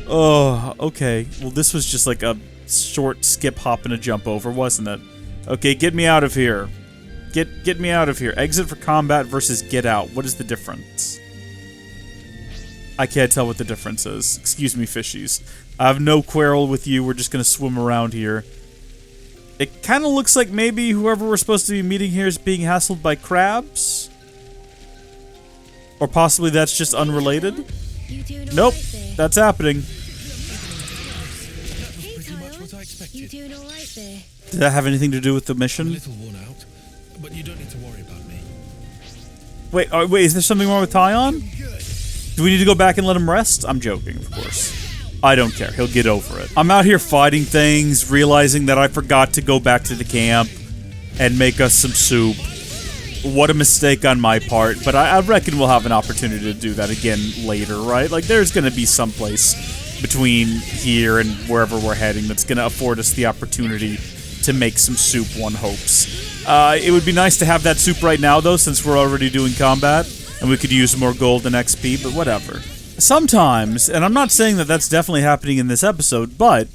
Oh, okay. Well, this was just like a short skip, hop, and a jump over, wasn't it? Okay, get me out of here. Get me out of here. Exit for combat versus get out. What is the difference? I can't tell what the difference is. Excuse me, fishies. I have no quarrel with you. We're just gonna swim around here. It kind of looks like maybe whoever we're supposed to be meeting here is being hassled by crabs. Or possibly that's just unrelated. Nope, that's happening. You doing all right there? Did that have anything to do with the mission? I'm a little worn out, but you don't need to worry about me. Wait, is there something wrong with Tyon? Do we need to go back and let him rest? I'm joking, of course. I don't care. He'll get over it. I'm out here fighting things, realizing that I forgot to go back to the camp and make us some soup. What a mistake on my part, but I reckon we'll have an opportunity to do that again later, right? Like, there's gonna be some place between here and wherever we're heading that's gonna afford us the opportunity to make some soup, one hopes. It would be nice to have that soup right now, though, since we're already doing combat, and we could use more gold and XP, but whatever. Sometimes, and I'm not saying that that's definitely happening in this episode, but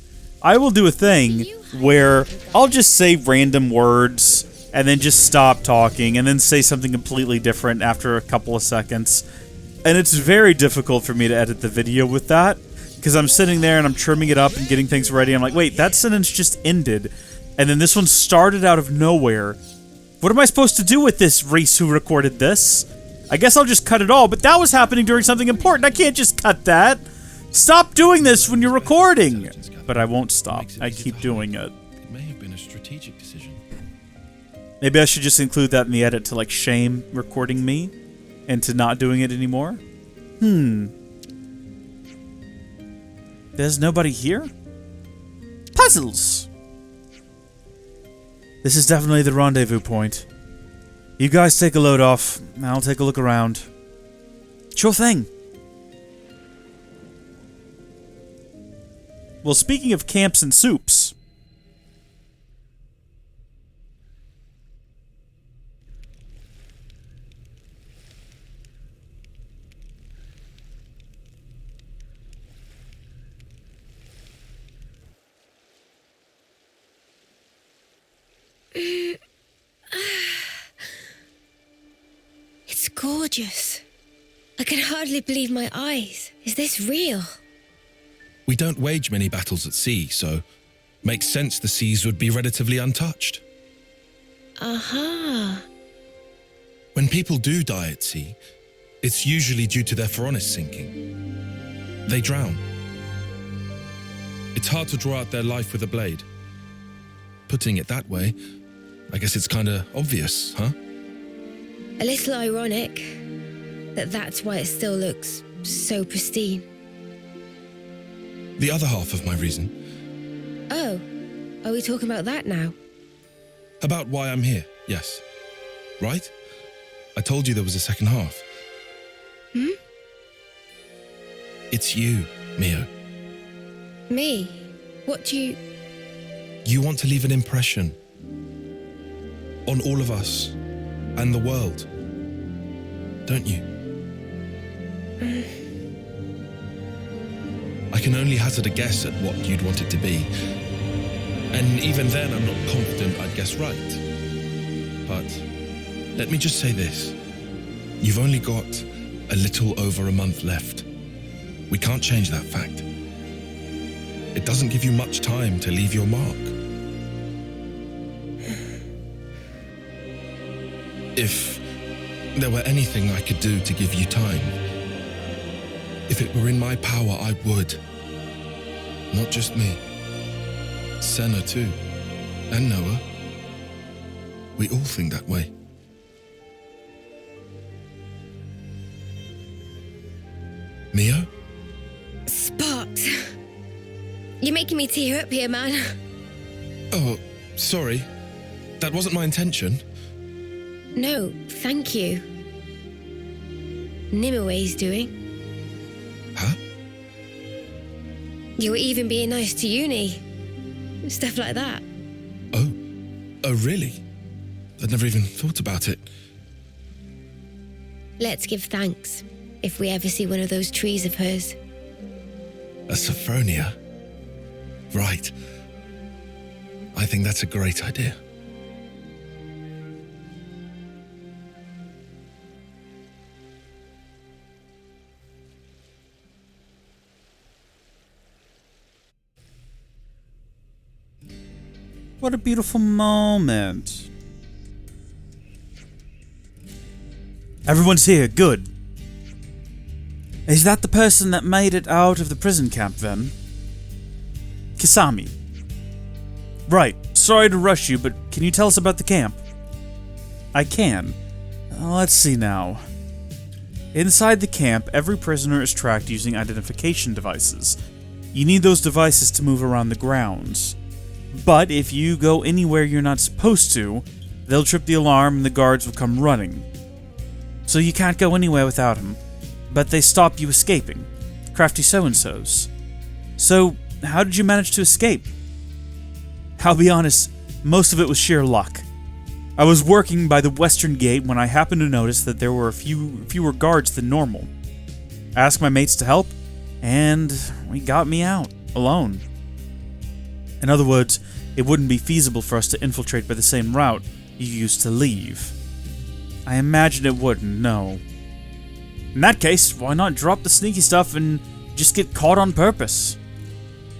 I will do a thing where I'll just say random words and then just stop talking and then say something completely different after a couple of seconds. And it's very difficult for me to edit the video with that because I'm sitting there and I'm trimming it up and getting things ready. I'm like, wait, that sentence just ended. And then this one started out of nowhere. What am I supposed to do with this, Reese, who recorded this? I guess I'll just cut it all, but that was happening during something important. I can't just cut that. Stop doing this when you're recording. But I won't stop. I keep doing it. It may have been a strategic decision. Maybe I should just include that in the edit to, like, shame recording me into not doing it anymore. There's nobody here? Puzzles! This is definitely the rendezvous point. You guys take a load off, and I'll take a look around. Sure thing. Well, speaking of camps and soups... It's gorgeous. I can hardly believe my eyes. Is this real? We don't wage many battles at sea, so makes sense the seas would be relatively untouched. Aha. When people do die at sea, it's usually due to their Phoronis sinking. They drown. It's hard to draw out their life with a blade. Putting it that way, I guess it's kinda obvious, huh? A little ironic that that's why it still looks so pristine. The other half of my reason. Oh, are we talking about that now? About why I'm here, yes. Right? I told you there was a second half. It's you, Mio. Me? What do you... You want to leave an impression on all of us and the world, don't you? I can only hazard a guess at what you'd want it to be, and even then I'm not confident I'd guess right. But let me just say this. You've only got a little over a month left. We can't change that fact. It doesn't give you much time to leave your mark. If there were anything I could do to give you time, if it were in my power, I would. Not just me. Sena too. And Noah. We all think that way. Mio? Sparks. You're making me tear up here, man. Oh, sorry. That wasn't my intention. No, thank you. Nimue doing. Huh? You were even being nice to Uni. Stuff like that. Oh, really? I'd never even thought about it. Let's give thanks if we ever see one of those trees of hers. A Sophronia? Right. I think that's a great idea. What a beautiful moment. Everyone's here, good. Is that the person that made it out of the prison camp, then? Kisami. Right, sorry to rush you, but can you tell us about the camp? I can. Let's see now. Inside the camp, every prisoner is tracked using identification devices. You need those devices to move around the grounds. But if you go anywhere you're not supposed to, they'll trip the alarm and the guards will come running. So you can't go anywhere without them, but they stop you escaping. Crafty so-and-sos. So, how did you manage to escape? I'll be honest, most of it was sheer luck. I was working by the western gate when I happened to notice that there were fewer guards than normal. I asked my mates to help, and we got me out, alone. In other words, it wouldn't be feasible for us to infiltrate by the same route you used to leave. I imagine it wouldn't, no. In that case, why not drop the sneaky stuff and just get caught on purpose?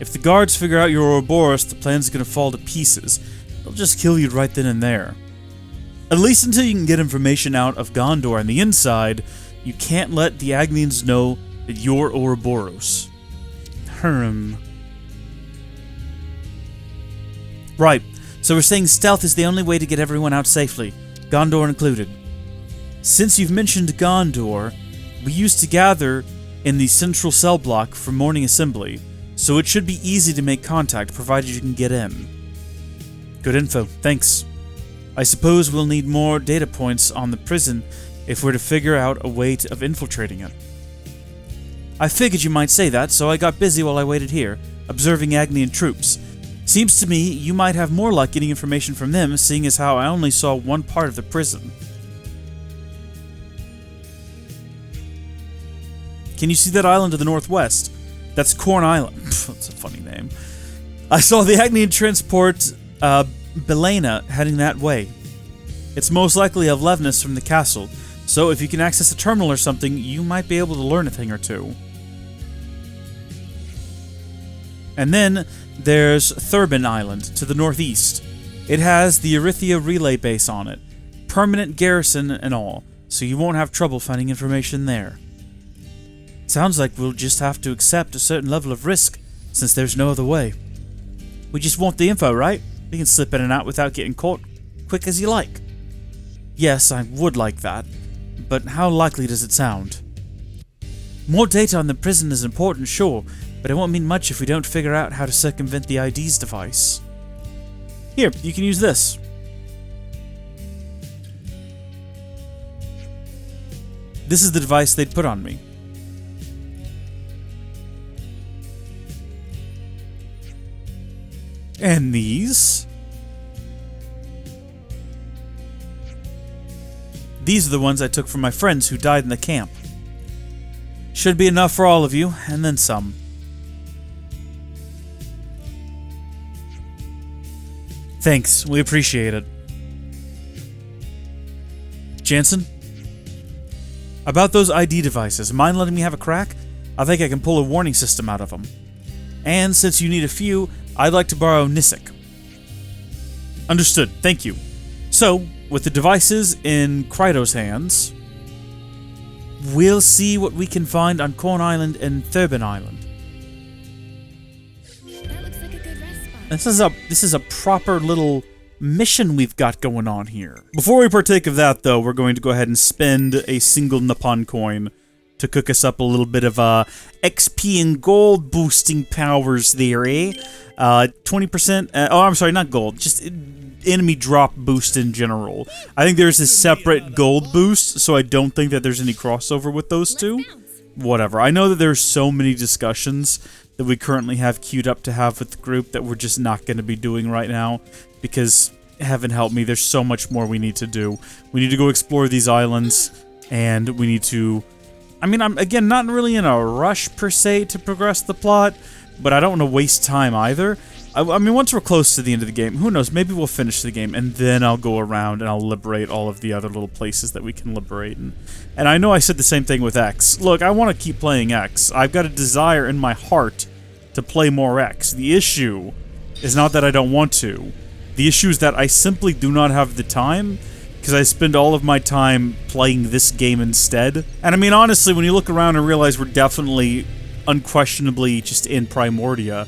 If the guards figure out you're Ouroboros, the plan's gonna fall to pieces. They'll just kill you right then and there. At least until you can get information out of Gondor and the inside, you can't let the Agnians know that you're Ouroboros. Right, so we're saying stealth is the only way to get everyone out safely, Gondor included. Since you've mentioned Gondor, we used to gather in the central cell block for morning assembly, so it should be easy to make contact provided you can get in. Good info, thanks. I suppose we'll need more data points on the prison if we're to figure out a way of infiltrating it. I figured you might say that, so I got busy while I waited here, observing Agnian troops. Seems to me you might have more luck getting information from them, seeing as how I only saw one part of the prison. Can you see that island to the northwest? That's Corne Island. That's a funny name. I saw the Agnian transport, Belena, heading that way. It's most likely of Levness from the castle, so if you can access a terminal or something, you might be able to learn a thing or two. And then there's Thurbin Island, to the northeast. It has the Erythia relay base on it, permanent garrison and all, so you won't have trouble finding information there. Sounds like we'll just have to accept a certain level of risk, since there's no other way. We just want the info, right? We can slip in and out without getting caught quick as you like. Yes, I would like that, but how likely does it sound? More data on the prison is important, sure, but it won't mean much if we don't figure out how to circumvent the ID's device. Here, you can use this. This is the device they'd put on me. And these? These are the ones I took from my friends who died in the camp. Should be enough for all of you, and then some. Thanks, we appreciate it. Jansen? About those ID devices, mind letting me have a crack? I think I can pull a warning system out of them. And since you need a few, I'd like to borrow Nisik. Understood, thank you. So, with the devices in Kryto's hands, we'll see what we can find on Corne Island and Thurbin Island. That looks like a good rest spot. This is a proper little mission we've got going on here. Before we partake of that, though, we're going to go ahead and spend a single Nippon coin to cook us up a little bit of XP and gold boosting powers there, eh? 20%, oh, I'm sorry, not gold, just enemy drop boost in general. I think there's a separate gold boost, so I don't think that there's any crossover with those two. Whatever. I know that there's so many discussions that we currently have queued up to have with the group that we're just not going to be doing right now, because, heaven help me, there's so much more we need to do. We need to go explore these islands, and we need to I mean, I'm, again, not really in a rush, per se, to progress the plot, but I don't want to waste time either. I mean, once we're close to the end of the game, who knows, maybe we'll finish the game, and then I'll go around and I'll liberate all of the other little places that we can liberate. And I know I said the same thing with X. Look, I want to keep playing X. I've got a desire in my heart to play more X. The issue is not that I don't want to. The issue is that I simply do not have the time, because I spend all of my time playing this game instead. And I mean, honestly, when you look around and realize we're definitely, unquestionably just in Primordia,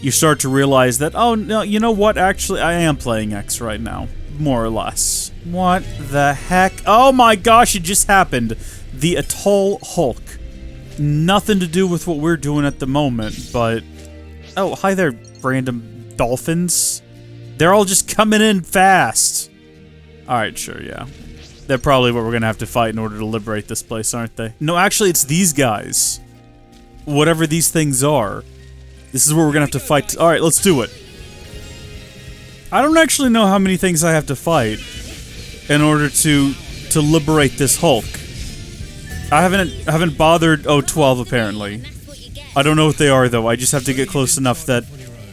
you start to realize that, oh, no, you know what, actually, I am playing X right now. More or less. What the heck? Oh my gosh, it just happened. The Atoll Hulk. Nothing to do with what we're doing at the moment, but... Oh, hi there, random dolphins. They're all just coming in fast. Alright, sure, yeah. They're probably what we're gonna have to fight in order to liberate this place, aren't they? No, actually, it's these guys. Whatever these things are. This is where we're gonna have to fight. Alright, let's do it. I don't actually know how many things I have to fight in order to liberate this Hulk. I haven't bothered. Oh, 12 apparently. I don't know what they are though. I just have to get close enough that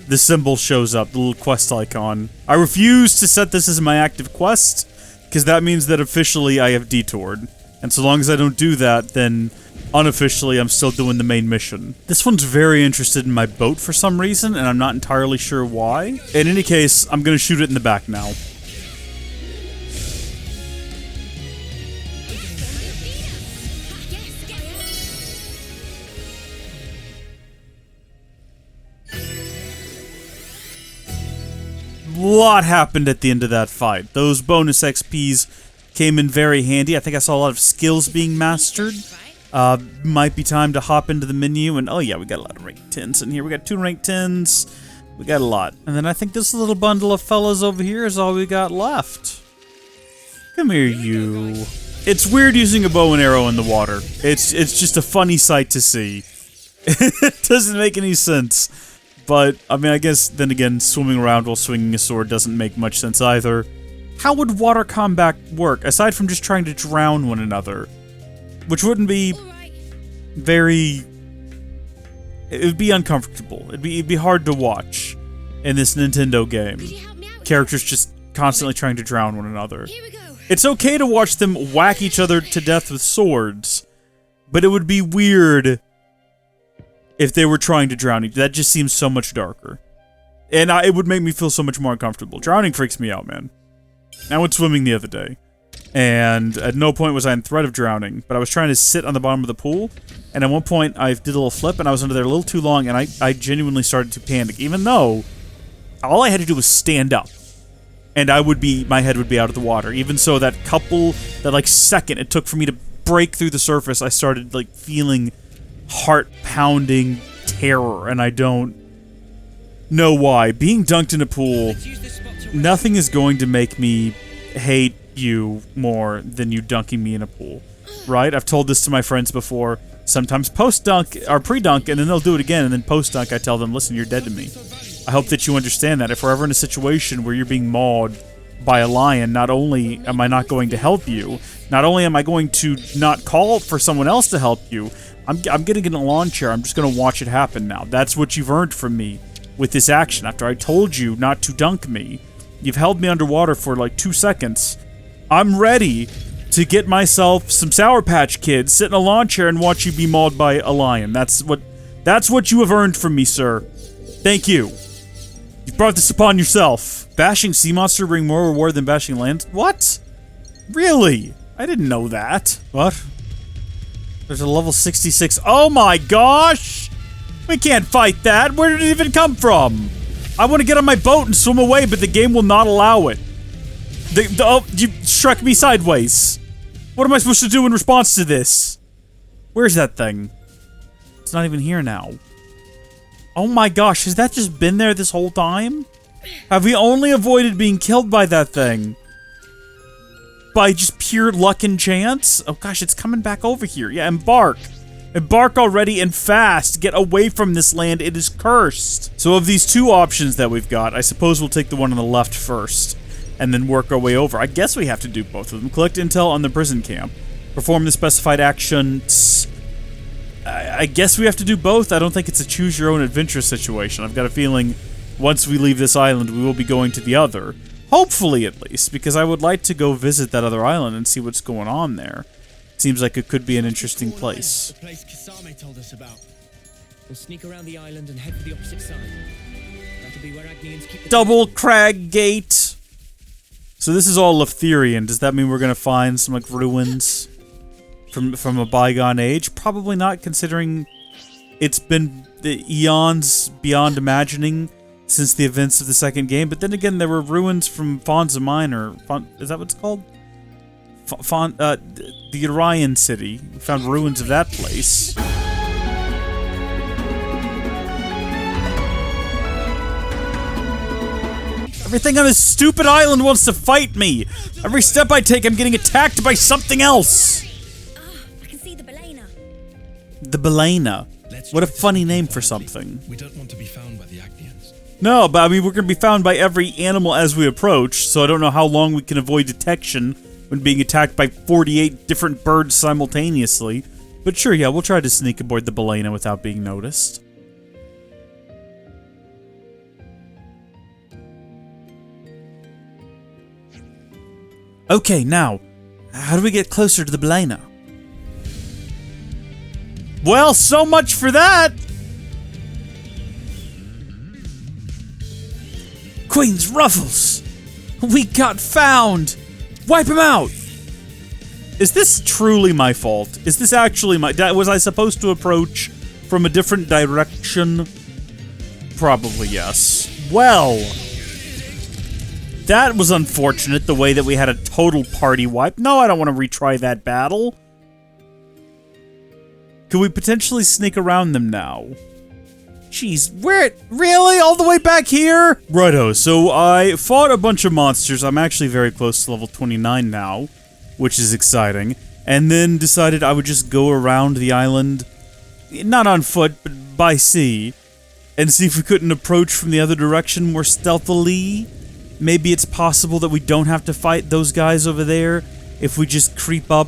the symbol shows up, the little quest icon. I refuse to set this as my active quest, because that means that officially I have detoured. And so long as I don't do that, then unofficially I'm still doing the main mission. This one's very interested in my boat for some reason, and I'm not entirely sure why. In any case, I'm gonna shoot it in the back now. Lot happened at the end of that fight. Those bonus XPs came in very handy. I think I saw a lot of skills being mastered. Might be time to hop into the menu and, oh yeah, we got a lot of rank 10s in here. We got 2 rank 10s. We got a lot. And then I think this little bundle of fellas over here is all we got left. Come here, you. It's weird using a bow and arrow in the water. It's just a funny sight to see. It doesn't make any sense. But, I mean, I guess, then again, swimming around while swinging a sword doesn't make much sense either. How would water combat work, aside from just trying to drown one another? Which wouldn't be very... It would be uncomfortable. It'd be hard to watch in this Nintendo game. Characters just constantly trying to drown one another. It's okay to watch them whack each other to death with swords, but it would be weird if they were trying to drown each. That just seems so much darker. And it would make me feel so much more uncomfortable. Drowning freaks me out, man. I went swimming the other day, and at no point was I in threat of drowning, but I was trying to sit on the bottom of the pool, and at one point I did a little flip, and I was under there a little too long, and I genuinely started to panic, even though all I had to do was stand up, and my head would be out of the water. Even so, that second it took for me to break through the surface, I started, like, feeling heart-pounding terror, and I don't know why. Being dunked in a pool, nothing is going to make me hate you more than you dunking me in a pool, right? I've told this to my friends before. Sometimes post-dunk, or pre-dunk, and then they'll do it again, and then post-dunk I tell them, listen, you're dead to me. I hope that you understand that. If we're ever in a situation where you're being mauled by a lion, not only am I not going to help you, not only am I going to not call for someone else to help you, I'm getting in a lawn chair. I'm just going to watch it happen now. That's what you've earned from me with this action. After I told you not to dunk me, you've held me underwater for like 2 seconds. I'm ready to get myself some Sour Patch Kids, sit in a lawn chair, and watch you be mauled by a lion. That's what you have earned from me, sir. Thank you. You've brought this upon yourself. Bashing sea monster bring more reward than bashing land? What? Really? I didn't know that. What? There's a level 66. Oh my gosh! We can't fight that. Where did it even come from? I want to get on my boat and swim away, but the game will not allow it. Oh, you struck me sideways. What am I supposed to do in response to this? Where's that thing? It's not even here now. Oh my gosh, has that just been there this whole time? Have we only avoided being killed by that thing by just pure luck and chance? Oh gosh, it's coming back over here. Yeah, embark. Embark already and fast. Get away from this land. It is cursed. So of these two options that we've got, I suppose we'll take the one on the left first and then work our way over. I guess we have to do both of them. Collect intel on the prison camp. perform the specified actions. I guess we have to do both. I don't think it's a choose-your-own-adventure situation. I've got a feeling once we leave this island, we will be going to the other. Hopefully, at least, because I would like to go visit that other island and see what's going on there. Seems like it could be an interesting place. The place Kasame told us about. We'll sneak around the island and head for the opposite side. That'll be where Agnians keep the Double Crag Gate. So this is all Leftherian. Does that mean we're gonna find some like ruins from a bygone age? Probably not, considering it's been the eons beyond imagining since the events of the second game. But then again, there were ruins from Fonza Minor. Is that what it's called? The Orion City. We found ruins of that place. Everything on this stupid island wants to fight me. Every step I take, I'm getting attacked by something else. I can see the Balena. The Balena. What a funny name for something. We don't want to be found by the Agnians. No, but I mean, we're going to be found by every animal as we approach, so I don't know how long we can avoid detection when being attacked by 48 different birds simultaneously. But sure, yeah, we'll try to sneak aboard the Balena without being noticed. Okay, now, how do we get closer to the Balena? Well, so much for that! Queen's Ruffles! We got found! Wipe him out! Is this truly my fault? Is this actually my... Was I supposed to approach from a different direction? Probably yes. Well... That was unfortunate, the way that we had a total party wipe. No, I don't want to retry that battle. Could we potentially sneak around them now? Jeez, really? All the way back here? Righto, so I fought a bunch of monsters. I'm actually very close to level 29 now, which is exciting. And then decided I would just go around the island, not on foot, but by sea, and see if we couldn't approach from the other direction more stealthily. Maybe it's possible that we don't have to fight those guys over there if we just creep up.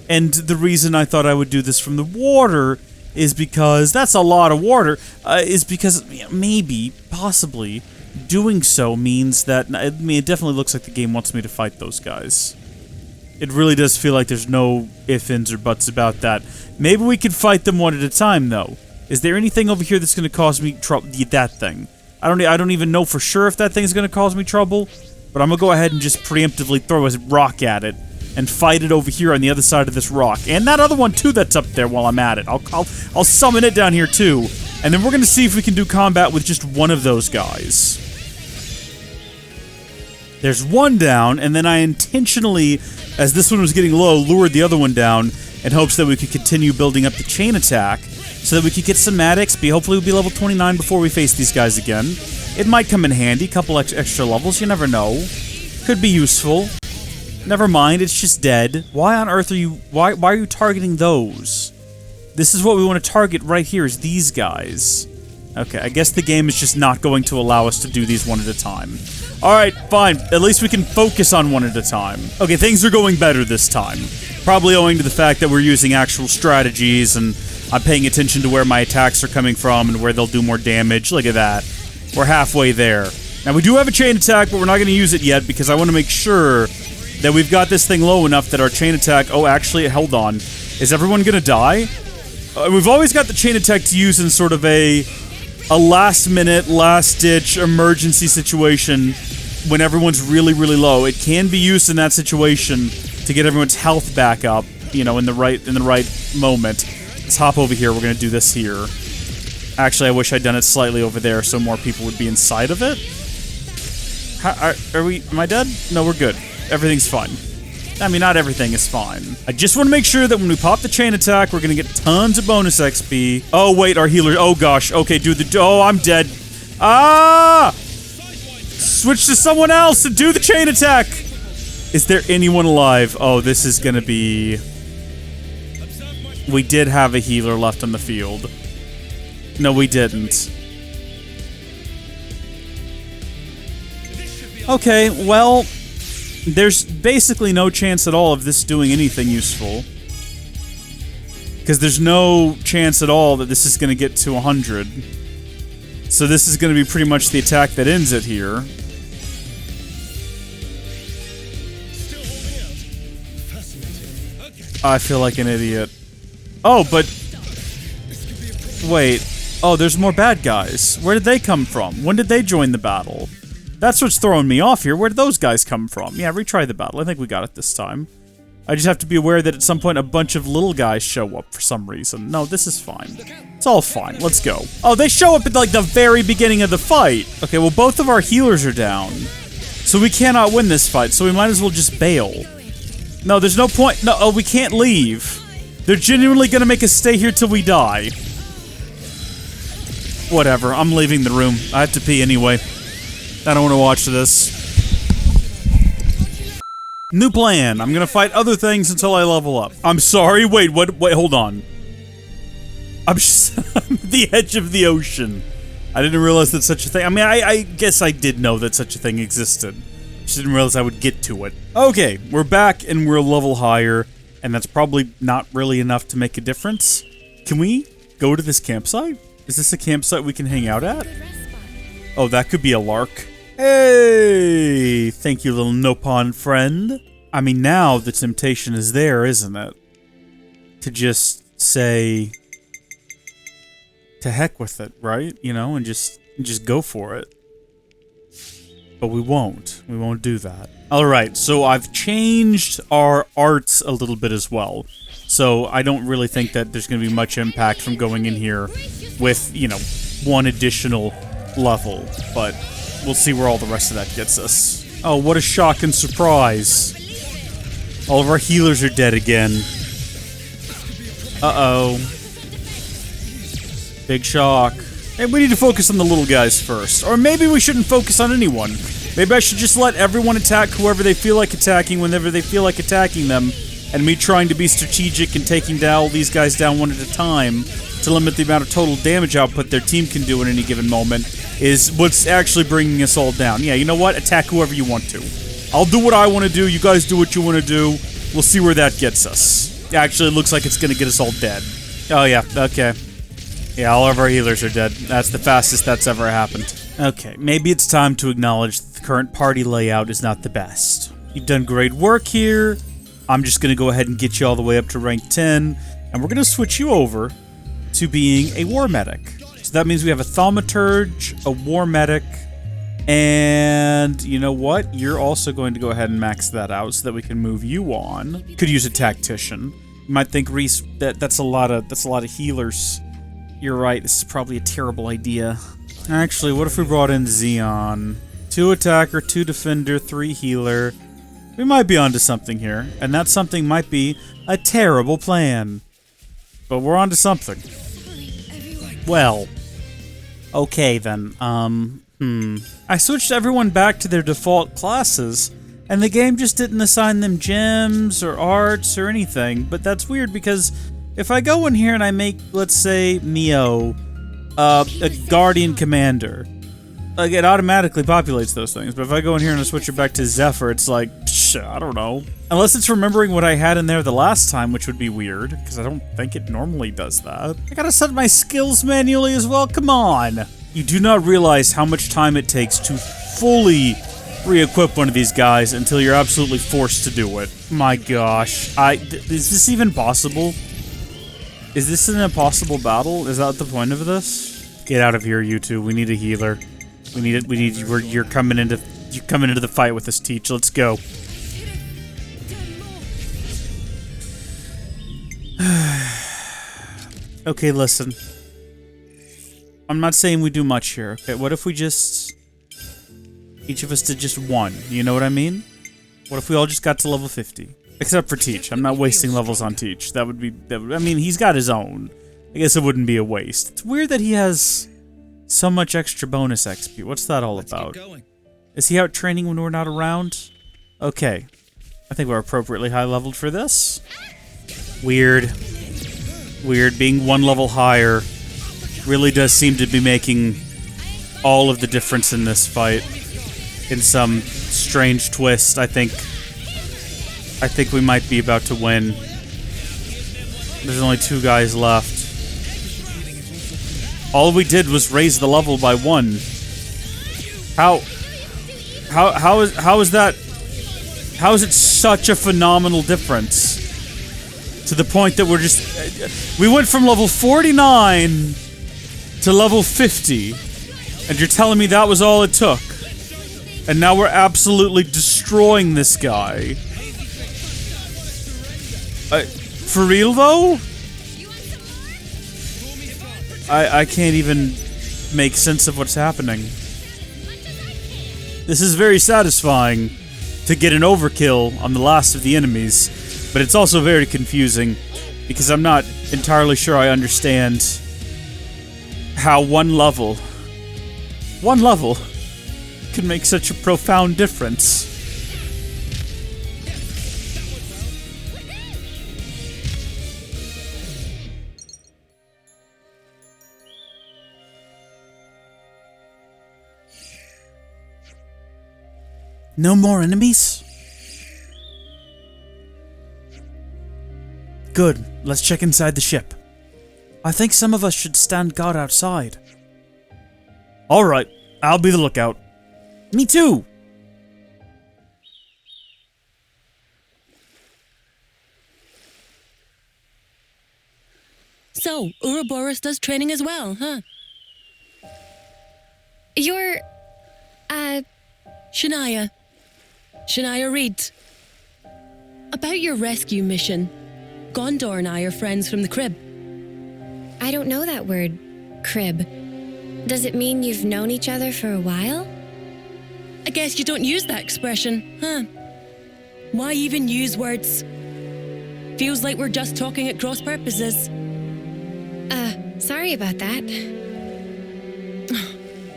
And the reason I thought I would do this from the water is because that's a lot of water. Is because maybe, possibly, doing so means that... I mean, it definitely looks like the game wants me to fight those guys. It really does feel like there's no ifs, ands, or buts about that. Maybe we could fight them one at a time, though. Is there anything over here that's going to cause me trouble? That thing. I don't even know for sure if that thing's going to cause me trouble, but I'm going to go ahead and just preemptively throw a rock at it and fight it over here on the other side of this rock. And that other one, too, that's up there while I'm at it. I'll summon it down here, too. And then we're going to see if we can do combat with just one of those guys. There's one down, and then I intentionally, as this one was getting low, lured the other one down in hopes that we could continue building up the chain attack, so that we could get some mad XP. Hopefully we'll be level 29 before we face these guys again. It might come in handy, couple extra levels, you never know. Could be useful. Never mind, it's just dead. Why on earth are you... Why are you targeting those? This is what we want to target right here, is these guys. Okay, I guess the game is just not going to allow us to do these one at a time. Alright, fine. At least we can focus on one at a time. Okay, things are going better this time. Probably owing to the fact that we're using actual strategies and I'm paying attention to where my attacks are coming from and where they'll do more damage. Look at that. We're halfway there. Now, we do have a chain attack, but we're not going to use it yet because I want to make sure that we've got this thing low enough that our chain attack... Oh, actually, hold on. Is everyone going to die? We've always got the chain attack to use in sort of a last-minute, last-ditch emergency situation when everyone's really, really low. It can be used in that situation to get everyone's health back up, you know, in the right moment. Let's hop over here. We're going to do this here. Actually, I wish I'd done it slightly over there so more people would be inside of it. Am I dead? No, we're good. Everything's fine. I mean, not everything is fine. I just want to make sure that when we pop the chain attack, we're going to get tons of bonus XP. Oh, wait, our healer. Oh, gosh. Okay, dude. Oh, I'm dead. Ah! Switch to someone else and do the chain attack. Is there anyone alive? Oh, this is going to be... We did have a healer left on the field. No, we didn't. Okay, well, there's basically no chance at all of this doing anything useful. Because there's no chance at all that this is going to get to 100. So this is going to be pretty much the attack that ends it here. I feel like an idiot. Oh, but... Wait. Oh, there's more bad guys. Where did they come from? When did they join the battle? That's what's throwing me off here. Where did those guys come from? Yeah, retry the battle. I think we got it this time. I just have to be aware that at some point a bunch of little guys show up for some reason. No, this is fine. It's all fine. Let's go. Oh, they show up at, like, the very beginning of the fight. Okay, well, both of our healers are down. So we cannot win this fight, so we might as well just bail. No, there's no point. No, oh, we can't leave. They're genuinely gonna make us stay here till we die. Whatever, I'm leaving the room. I have to pee anyway. I don't want to watch this. New plan. I'm gonna fight other things until I level up. I'm sorry, wait, what? Wait, hold on. I'm just I'm at the edge of the ocean. I didn't realize that such a thing. I mean, I guess I did know that such a thing existed. Just didn't realize I would get to it. Okay, we're back and we're a level higher, and that's probably not really enough to make a difference. Can we go to this campsite? Is this a campsite we can hang out at? Oh, that could be a lark. Hey! Thank you, little Nopon friend. I mean, now the temptation is there, isn't it? To just say... to heck with it, right? You know, and just go for it. But we won't. We won't do that. Alright, so I've changed our arts a little bit as well. So I don't really think that there's going to be much impact from going in here with, you know, one additional level. But we'll see where all the rest of that gets us. Oh, what a shock and surprise. All of our healers are dead again. Uh-oh. Big shock. Hey, we need to focus on the little guys first. Or maybe we shouldn't focus on anyone. Maybe I should just let everyone attack whoever they feel like attacking whenever they feel like attacking them. And me trying to be strategic and taking all these guys down one at a time to limit the amount of total damage output their team can do at any given moment is what's actually bringing us all down. Yeah, you know what? Attack whoever you want to. I'll do what I want to do. You guys do what you want to do. We'll see where that gets us. Actually, it looks like it's going to get us all dead. Oh, yeah. Okay. Yeah, all of our healers are dead. That's the fastest that's ever happened. Okay, maybe it's time to acknowledge that the current party layout is not the best. You've done great work here. I'm just going to go ahead and get you all the way up to rank 10, and we're going to switch you over to being a war medic. So that means we have a thaumaturge, a war medic, and you know what? You're also going to go ahead and max that out so that we can move you on. Could use a tactician. You might think, Reese, that's a lot of healers. You're right, this is probably a terrible idea. Actually, what if we brought in Xeon? 2 attacker, 2 defender, 3 healer. We might be onto something here, and that something might be a terrible plan. But we're onto something. Well, okay then, I switched everyone back to their default classes, and the game just didn't assign them gems or arts or anything, but that's weird because if I go in here and I make, let's say, Mio, a Guardian Commander, like, it automatically populates those things, but if I go in here and I switch it back to Zephyr, it's like, I don't know. Unless it's remembering what I had in there the last time, which would be weird, because I don't think it normally does that. I gotta set my skills manually as well, come on! You do not realize how much time it takes to fully re-equip one of these guys until you're absolutely forced to do it. My gosh. Is this even possible? Is this an impossible battle? Is that the point of this? Get out of here, you two. We need a healer. We need you. You're coming into the fight with us, Teach. Let's go. Okay, listen. I'm not saying we do much here. Okay, what if we just... each of us did just 1? You know what I mean? What if we all just got to level 50? Except for Teach. I'm not wasting levels on Teach. I mean, he's got his own. I guess it wouldn't be a waste. It's weird that he has so much extra bonus XP. What's that all about? Is he out training when we're not around? Okay. I think we're appropriately high leveled for this. Weird. Weird. Being 1 level higher really does seem to be making all of the difference in this fight. In some strange twist, I think we might be about to win. There's only 2 guys left. All we did was raise the level by 1. How is that? How is it such a phenomenal difference? To the point that we're just... we went from level 49 to level 50. And you're telling me that was all it took? And now we're absolutely destroying this guy. For real, though? I can't even make sense of what's happening. This is very satisfying to get an overkill on the last of the enemies, but it's also very confusing because I'm not entirely sure I understand how one level can make such a profound difference. No more enemies? Good. Let's check inside the ship. I think some of us should stand guard outside. Alright, I'll be the lookout. Me too! So, Ouroboros does training as well, huh? You're... Shenia Reed. About your rescue mission. Gondor and I are friends from the crib. I don't know that word, crib. Does it mean you've known each other for a while? I guess you don't use that expression, huh? Why even use words? Feels like we're just talking at cross purposes. Sorry about that.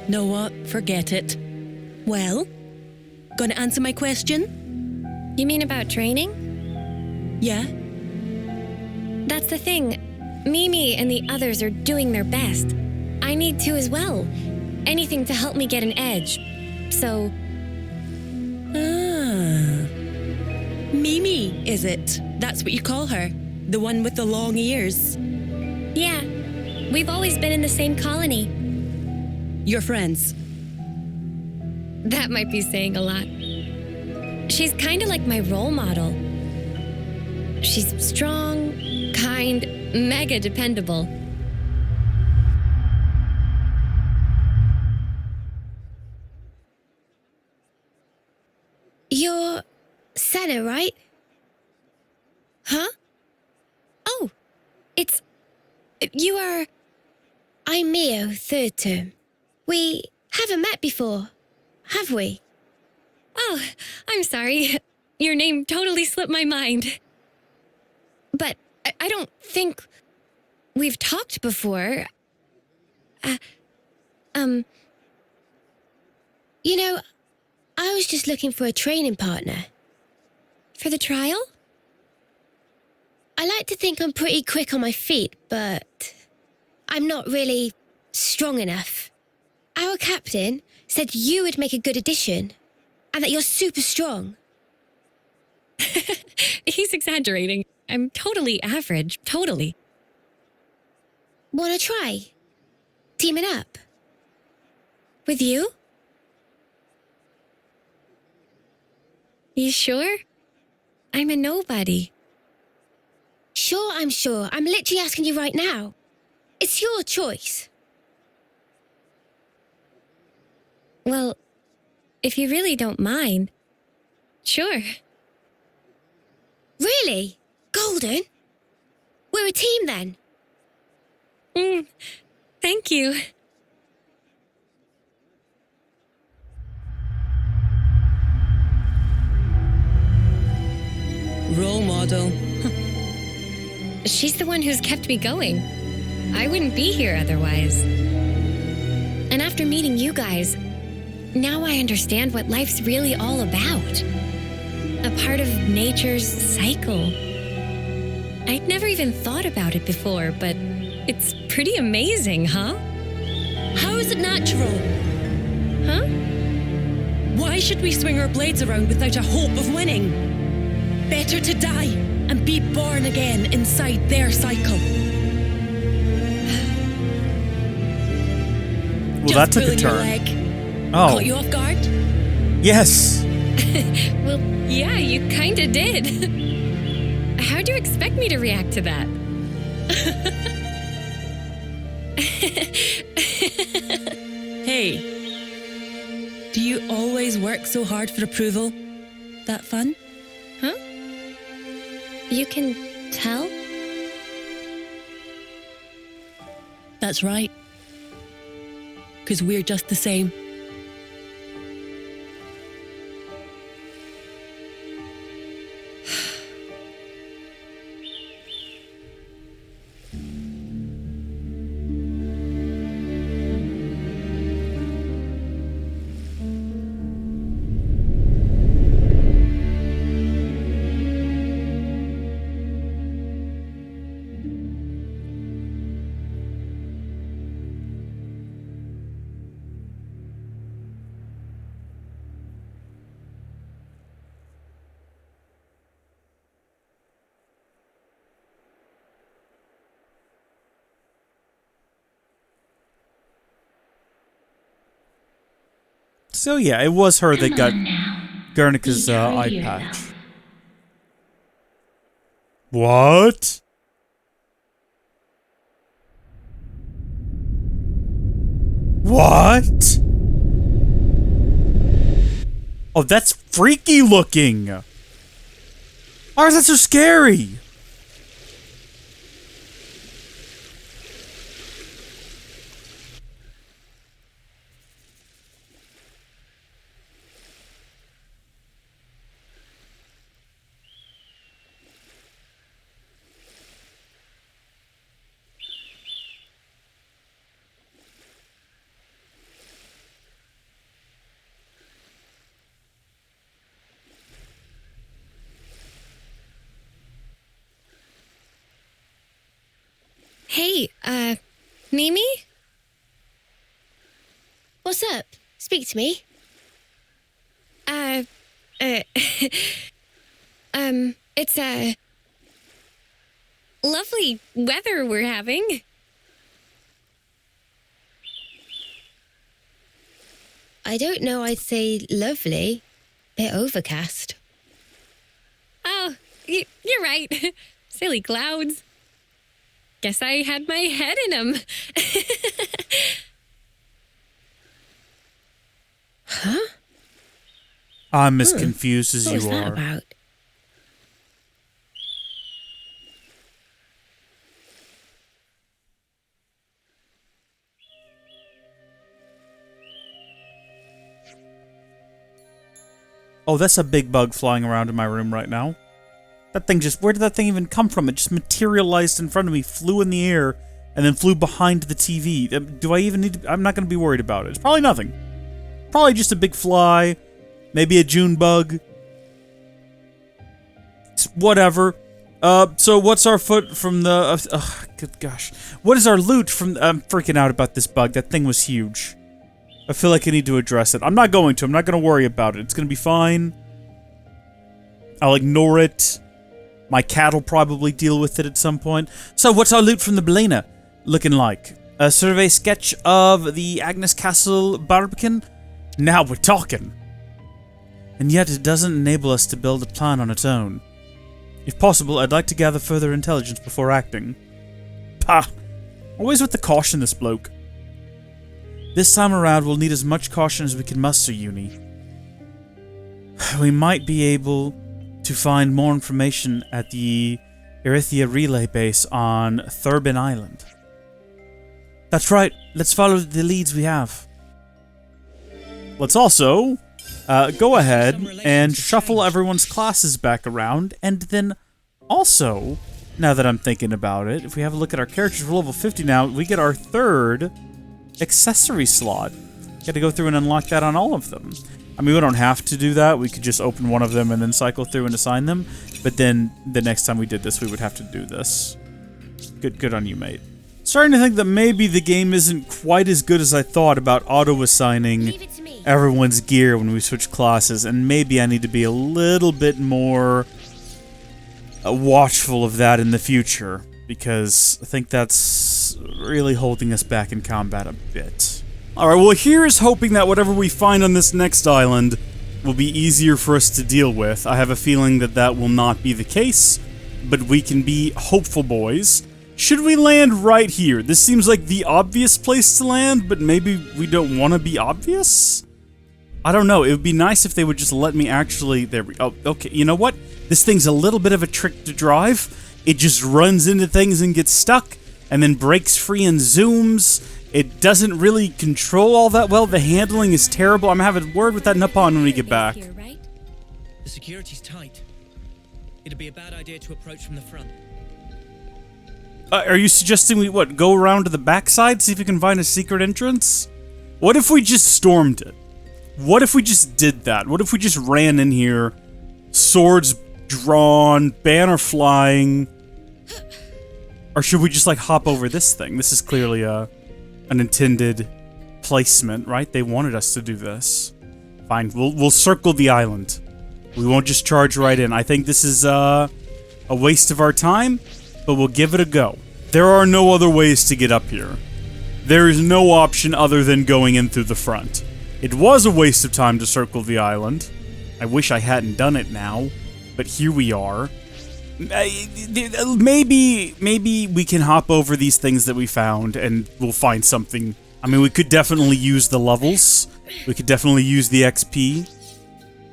Know what? Forget it. Well, gonna answer my question? You mean about training? Yeah? That's the thing. Mimi and the others are doing their best. I need to as well. Anything to help me get an edge. So... Mimi, is it? That's what you call her? The one with the long ears? Yeah. We've always been in the same colony. You're friends? That might be saying a lot. She's kind of like my role model. She's strong, kind, mega dependable. You're Sena, right? Huh? Oh, it's... You are... I'm Mio, 3rd term. We haven't met before, have we? Oh, I'm sorry. Your name totally slipped my mind. But I don't think we've talked before. You know, I was just looking for a training partner. For the trial? I like to think I'm pretty quick on my feet, but I'm not really strong enough. Our captain said you would make a good addition, and that you're super strong. He's exaggerating. I'm totally average, totally. Wanna try? Teaming up? With you? You sure? I'm a nobody. Sure, I'm sure. I'm literally asking you right now. It's your choice. Well, if you really don't mind, sure. Really? Golden? We're a team then. Thank you. Role model. She's the one who's kept me going. I wouldn't be here otherwise. And after meeting you guys, now I understand what life's really all about. A part of nature's cycle. I'd never even thought about it before, but it's pretty amazing, huh? How is it natural? Huh? Why should we swing our blades around without a hope of winning? Better to die. and be born again inside their cycle. Well, that took a turn. Oh. Caught you off guard? Yes. Well, yeah, you kinda did. How'd you expect me to react to that? Hey, do you always work so hard for approval? That fun? Huh? You can tell? That's right. 'Cause we're just the same. So yeah, it was her that got Guernica's eye patch. What? What? Oh, that's freaky looking. Why is that so scary? Hey, Mimi? What's up? Speak to me. It's, lovely weather we're having. I don't know, I'd say lovely. Bit overcast. Oh, you're right. Silly clouds. Guess I had my head in them. Huh? I'm as confused as What you was that are. about? Oh, that's a big bug flying around in my room right now. That thing just... Where did that thing even come from? It just materialized in front of me, flew in the air, and then flew behind the TV. Do I even need to... I'm not going to be worried about it. It's probably nothing. Probably just a big fly. Maybe a June bug. It's whatever. So what's our foot from the... good gosh. What is our loot from... I'm freaking out about this bug. That thing was huge. I feel like I need to address it. I'm not going to. I'm not going to worry about it. It's going to be fine. I'll ignore it. My cat will probably deal with it at some point. So, what's our loot from the Belena looking like? A survey sketch of the Agnes Castle Barbican? Now we're talking. And yet it doesn't enable us to build a plan on its own. If possible, I'd like to gather further intelligence before acting. Pah! Always with the caution, this bloke. This time around, we'll need as much caution as we can muster, Uni. We might be able to find more information at the Erythia relay base on Thurbin Island. That's right, let's follow the leads we have. Let's also go ahead and shuffle everyone's classes back around, and then also, now that I'm thinking about it, if we have a look at our characters, we're level 50 now, we get our third accessory slot. Got to go through and unlock that on all of them. I mean, we don't have to do that. We could just open one of them and then cycle through and assign them. But then the next time we did this, we would have to do this. Good on you, mate. Starting to think that maybe the game isn't quite as good as I thought about auto-assigning everyone's gear when we switch classes. And maybe I need to be a little bit more watchful of that in the future, because I think that's really holding us back in combat a bit. Alright, well, here's hoping that whatever we find on this next island will be easier for us to deal with. I have a feeling that that will not be the case, but we can be hopeful, boys. Should we land right here? This seems like the obvious place to land, but maybe we don't want to be obvious? I don't know. It would be nice if they would just let me actually... There we go. Oh, okay, you know what? This thing's a little bit of a trick to drive. It just runs into things and gets stuck, and then breaks free and zooms. It doesn't really control all that well. The handling is terrible. I'm having a word with that Nippon when we get back. Here, right? The security's tight. It'd be a bad idea to approach from the front. Are you suggesting we, what, go around to the backside, see if we can find a secret entrance? What if we just stormed it? What if we just did that? What if we just ran in here, swords drawn, banner flying? Or should we just, like, hop over this thing? This is clearly an intended placement, right? They wanted us to do this. Fine, we'll circle the island. We won't just charge right in. I think this is a waste of our time, but we'll give it a go. There are no other ways to get up here. There is no option other than going in through the front. It was a waste of time to circle the island. I wish I hadn't done it now, but here we are. Maybe we can hop over these things that we found and we'll find something. I mean, we could definitely use the levels. We could definitely use the XP.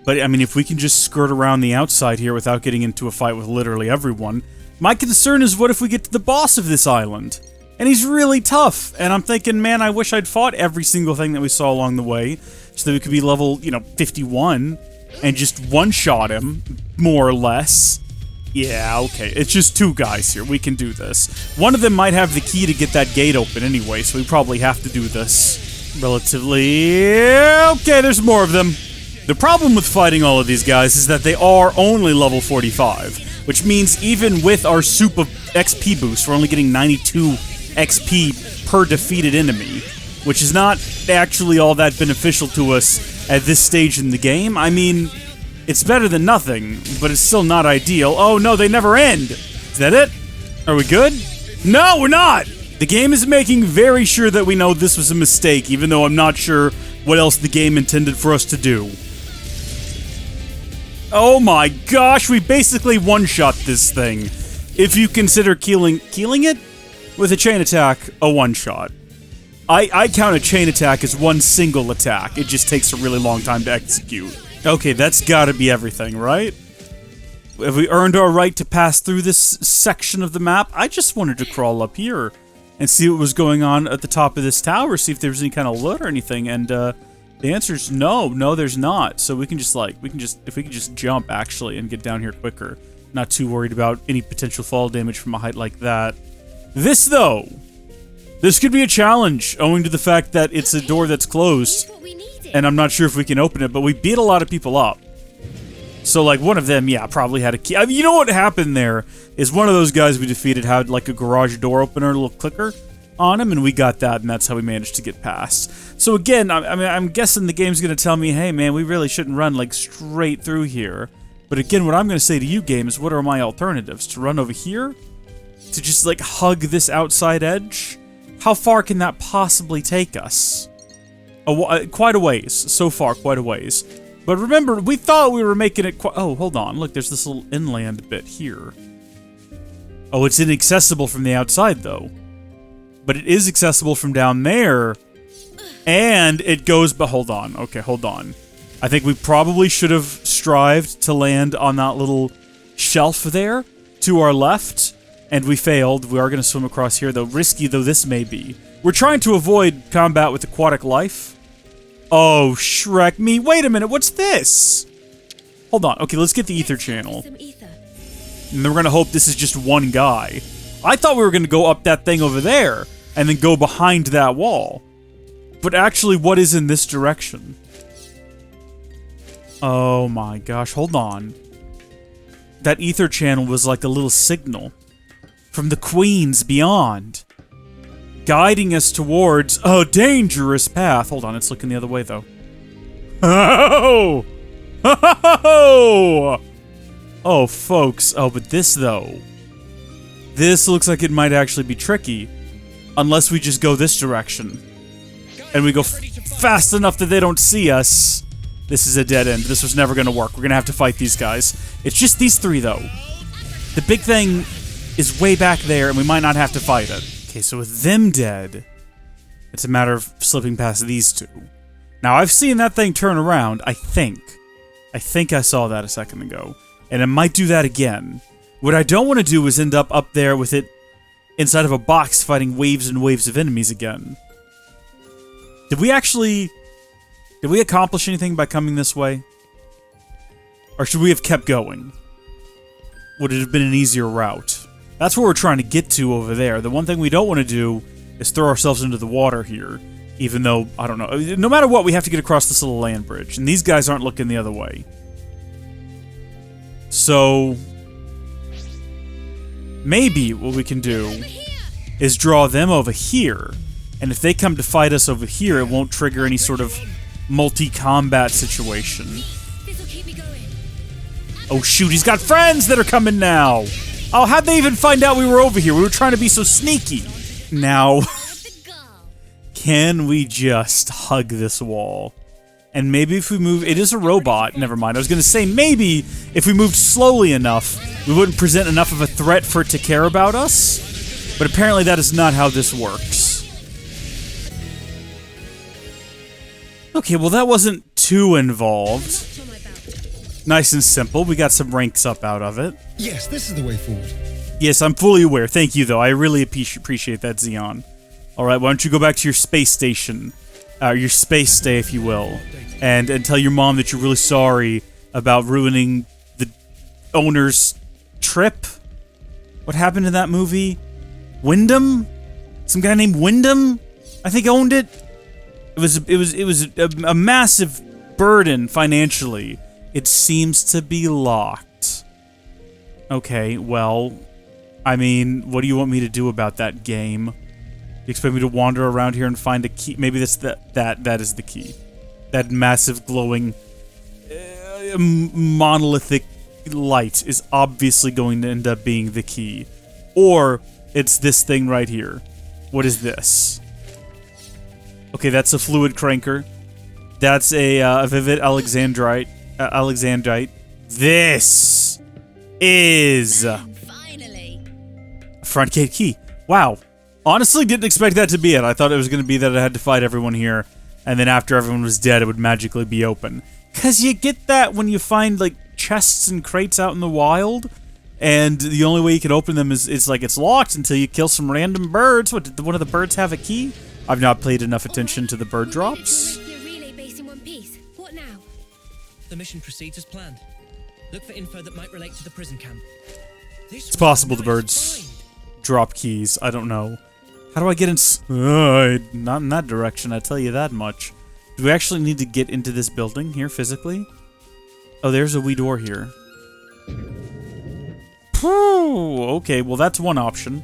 But, I mean, if we can just skirt around the outside here without getting into a fight with literally everyone. My concern is, what if we get to the boss of this island? And he's really tough. And I'm thinking, man, I wish I'd fought every single thing that we saw along the way, so that we could be level, 51, and just one-shot him, more or less. Yeah, okay, it's just two guys here. We can do this. One of them might have the key to get that gate open anyway, so we probably have to do this relatively... Okay, there's more of them. The problem with fighting all of these guys is that they are only level 45, which means even with our soup of XP boost, we're only getting 92 XP per defeated enemy, which is not actually all that beneficial to us at this stage in the game. I mean, it's better than nothing, but it's still not ideal. Oh no, they never end! Is that it? Are we good? No, we're not! The game is making very sure that we know this was a mistake, even though I'm not sure what else the game intended for us to do. Oh my gosh, we basically one-shot this thing. If you consider keeling it? With a chain attack, a one-shot. I count a chain attack as one single attack. It just takes a really long time to execute. Okay, that's gotta be everything, right? Have we earned our right to pass through this section of the map? I just wanted to crawl up here and see what was going on at the top of this tower, see if there was any kind of loot or anything, and the answer is no, there's not. So we can just if we can just jump actually and get down here quicker. Not too worried about any potential fall damage from a height like that. This though, this could be a challenge owing to the fact that it's a door that's closed. And I'm not sure if we can open it, but we beat a lot of people up. So, like, one of them, yeah, probably had a key. I mean, you know what happened there is one of those guys we defeated had, like, a garage door opener, a little clicker on him, and we got that, and that's how we managed to get past. So, again, I'm guessing the game's going to tell me, hey, man, we really shouldn't run, like, straight through here. But, again, what I'm going to say to you, game, is what are my alternatives? To run over here? To just, like, hug this outside edge? How far can that possibly take us? Quite a ways. So far, quite a ways. But remember, we thought we were making it oh, hold on. Look, there's this little inland bit here. Oh, it's inaccessible from the outside, though. But it is accessible from down there. And it goes... But hold on. Okay, hold on. I think we probably should have strived to land on that little shelf there to our left. And we failed. We are going to swim across here, though. Risky though this may be. We're trying to avoid combat with aquatic life. Oh, Shrek me. Wait a minute, what's this? Hold on. Okay, let's get the ether channel. And then we're going to hope this is just one guy. I thought we were going to go up that thing over there and then go behind that wall. But actually, what is in this direction? Oh my gosh, hold on. That ether channel was like a little signal from the queens beyond, guiding us towards a dangerous path. Hold on, it's looking the other way, though. Oh! Oh! Oh, folks. Oh, but this, though. This looks like it might actually be tricky. Unless we just go this direction. And we go fast enough that they don't see us. This is a dead end. This was never going to work. We're going to have to fight these guys. It's just these three, though. The big thing is way back there, and we might not have to fight it. Okay, so with them dead, it's a matter of slipping past these two. Now, I've seen that thing turn around, I think. I think I saw that a second ago. And it might do that again. What I don't want to do is end up there with it inside of a box fighting waves and waves of enemies again. Did we accomplish anything by coming this way? Or should we have kept going? Would it have been an easier route? That's what we're trying to get to over there. The one thing we don't want to do is throw ourselves into the water here. Even though, I don't know. No matter what, we have to get across this little land bridge. And these guys aren't looking the other way. So, maybe what we can do is draw them over here. And if they come to fight us over here, it won't trigger any sort of multi-combat situation. Oh shoot, he's got friends that are coming now! Oh, how'd they even find out we were over here? We were trying to be so sneaky. Now, can we just hug this wall? And maybe if we move... It is a robot. Never mind. I was going to say maybe if we moved slowly enough, we wouldn't present enough of a threat for it to care about us. But apparently that is not how this works. Okay, well that wasn't too involved. Nice and simple. We got some ranks up out of it. Yes, this is the way forward. Yes, I'm fully aware. Thank you, though. I really appreciate that, Xeon. Alright, why don't you go back to your space station. Your space stay, if you will. And tell your mom that you're really sorry about ruining the owner's trip? What happened in that movie? Wyndham? Some guy named Wyndham, I think, owned it. It was a massive burden financially. It seems to be locked. Okay, well, I mean, what do you want me to do about that game? You expect me to wander around here and find a key? Maybe that's that is the key. That massive glowing monolithic light is obviously going to end up being the key. Or it's this thing right here. What is this? Okay, that's a fluid cranker. That's a vivid alexandrite. This is Finally. front gate key. Wow. Honestly, didn't expect that to be it. I thought it was going to be that I had to fight everyone here, and then after everyone was dead, it would magically be open. Because you get that when you find, like, chests and crates out in the wild, and the only way you can open them is like, it's locked until you kill some random birds. What, did one of the birds have a key? I've not paid enough attention to the bird drops. What now? The mission proceeds as planned. Look for info that might relate to the prison camp. It's possible the birds drop keys. I don't know. How do I get inside? Not in that direction, I tell you that much. Do we actually need to get into this building here physically? Oh, there's a wee door here. Okay, well that's one option.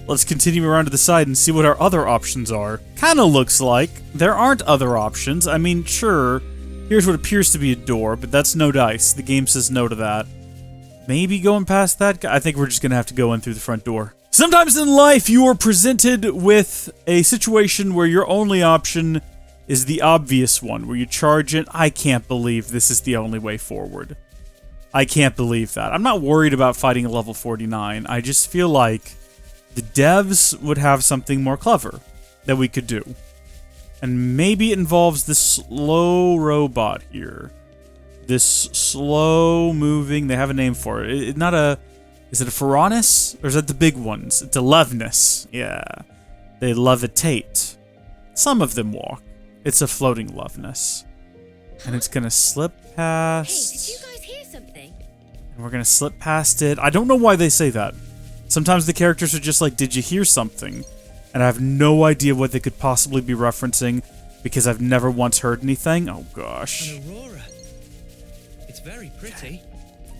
Let's continue around to the side and see what our other options are. Kinda looks like there aren't other options. I mean, sure, here's what appears to be a door, but that's no dice. The game says no to that. Maybe going past that guy? I think we're just gonna have to go in through the front door. Sometimes in life, you are presented with a situation where your only option is the obvious one, where you charge it. I can't believe this is the only way forward. I can't believe that. I'm not worried about fighting a level 49. I just feel like the devs would have something more clever that we could do. And maybe it involves this slow robot here. This slow moving, they have a name for it. Is it a Pharaonis? Or is that the big ones? It's a Levnus. Yeah. They levitate. Some of them walk. It's a floating Levnus. And it's gonna slip past. Hey, did you guys hear something? And we're gonna slip past it. I don't know why they say that. Sometimes the characters are just like, did you hear something? And I have no idea what they could possibly be referencing because I've never once heard anything. Oh gosh. An aurora. It's very pretty.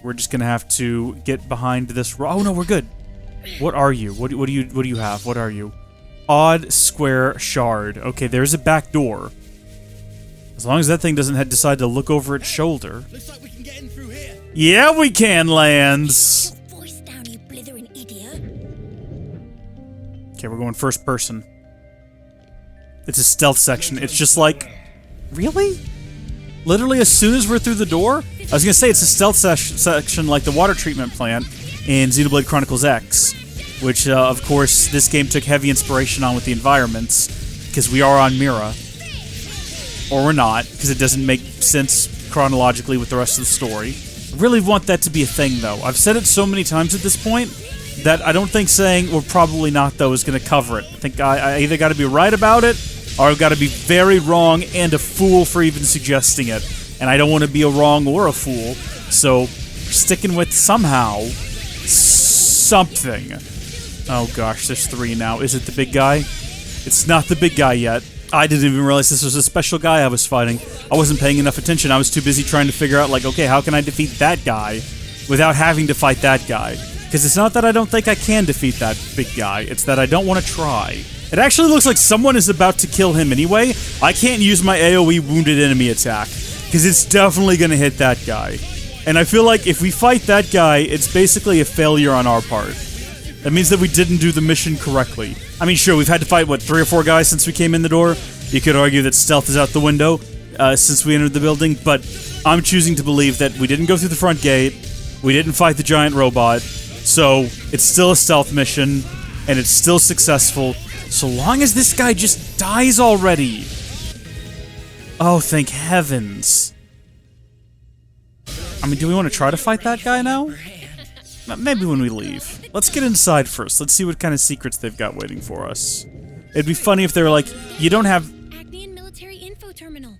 We're just gonna have to get behind this. Oh no, we're good. What are you? What do you have? What are you? Odd square shard. Okay, there's a back door. As long as that thing doesn't decide to look over its shoulder. Looks like we can get in through here. Yeah, we can, Lands. Voice down, you blithering idiot. Okay, we're going first person. It's a stealth section. It's just like... Really? Literally as soon as we're through the door? I was gonna say it's a stealth section like the water treatment plant in Xenoblade Chronicles X, which, of course, this game took heavy inspiration on with the environments, because we are on Mira. Or we're not, because it doesn't make sense chronologically with the rest of the story. I really want that to be a thing, though. I've said it so many times at this point that I don't think saying we're probably not, though, is going to cover it. I think I either got to be right about it, or I've got to be very wrong and a fool for even suggesting it. And I don't want to be a wrong or a fool, so sticking with somehow something. Oh gosh, there's 3 now. Is it the big guy? It's not the big guy yet. I didn't even realize this was a special guy I was fighting. I wasn't paying enough attention. I was too busy trying to figure out, like, okay, how can I defeat that guy without having to fight that guy? Because it's not that I don't think I can defeat that big guy. It's that I don't want to try. It actually looks like someone is about to kill him anyway. I can't use my AoE wounded enemy attack, because it's definitely going to hit that guy. And I feel like if we fight that guy, it's basically a failure on our part. That means that we didn't do the mission correctly. I mean, sure, we've had to fight, what, 3 or 4 guys since we came in the door? You could argue that stealth is out the window since we entered the building, but I'm choosing to believe that we didn't go through the front gate, we didn't fight the giant robot, so it's still a stealth mission, and it's still successful, so long as this guy just dies already. Oh, thank heavens. I mean, do we want to try to fight that guy now? Maybe when we leave. Let's get inside first. Let's see what kind of secrets they've got waiting for us. It'd be funny if they were like, you don't have... Agnian military info terminal.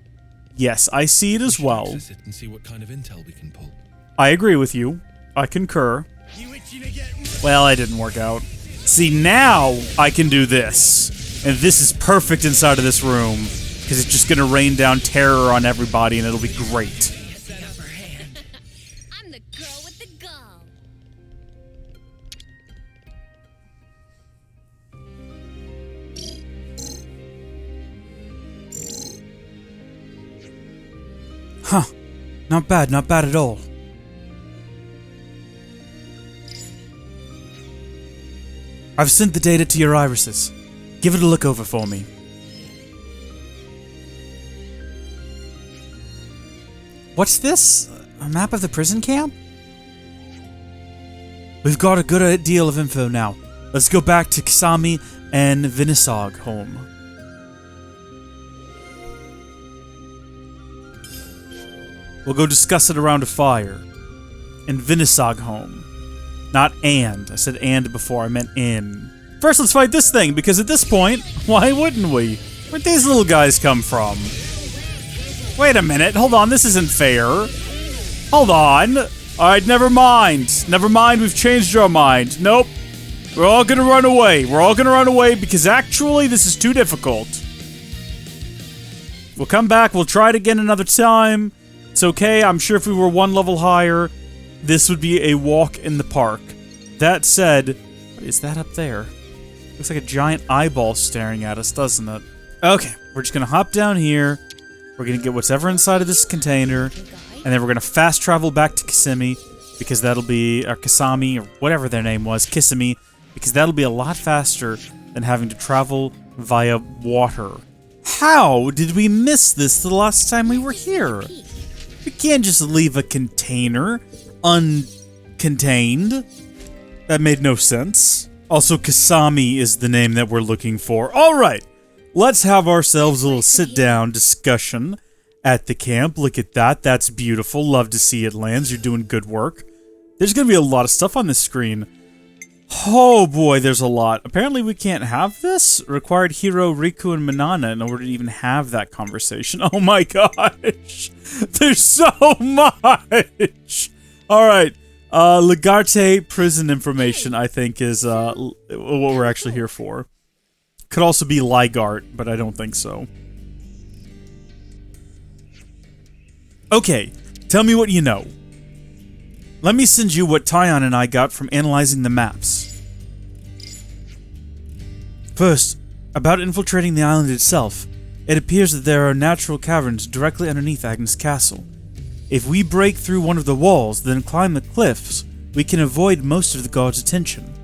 Yes, I see it as well. Sit and see what kind of intel we can pull. I agree with you. I concur. Well, that didn't work out. See, now I can do this. And this is perfect inside of this room. Because it's just going to rain down terror on everybody and it'll be great. I'm the girl with the gall. Huh. Not bad at all. I've sent the data to your irises. Give it a look over for me. What's this? A map of the prison camp? We've got a good deal of info now. Let's go back to Kisame and Vinisog home. We'll go discuss it around a fire. In Vinisog home. Not and. I said and before, I meant in. First, let's fight this thing, because at this point, why wouldn't we? Where'd these little guys come from? Wait a minute, hold on, this isn't fair. Hold on. Alright, never mind. Never mind, we've changed our mind. Nope. We're all gonna run away. We're all gonna run away because actually this is too difficult. We'll come back, we'll try it again another time. It's okay, I'm sure if we were 1 level higher, this would be a walk in the park. That said, what is that up there? Looks like a giant eyeball staring at us, doesn't it? Okay, we're just gonna hop down here. We're gonna get whatever inside of this container, and then we're gonna fast travel back to Kissimmee, because that'll be, or Kisame, or whatever their name was, Kissimmee, because that'll be a lot faster than having to travel via water. How did we miss this the last time we were here? We can't just leave a container uncontained. That made no sense. Also, Kisame is the name that we're looking for. Alright, let's have ourselves a little sit-down discussion at the camp. Look at that, that's beautiful. Love to see it, Lance. You're doing good work. There's gonna be a lot of stuff on this screen. Oh boy, there's a lot. Apparently we can't have this. Required hero Riku and Manana in order to even have that conversation. Oh my gosh. There's so much. Alright. Legarte prison information, I think, is what we're actually here for. Could also be Ligart, but I don't think so. Okay, tell me what you know. Let me send you what Tyon and I got from analyzing the maps. First, about infiltrating the island itself, it appears that there are natural caverns directly underneath Agnes Castle. If we break through one of the walls, then climb the cliffs, we can avoid most of the guards' attention.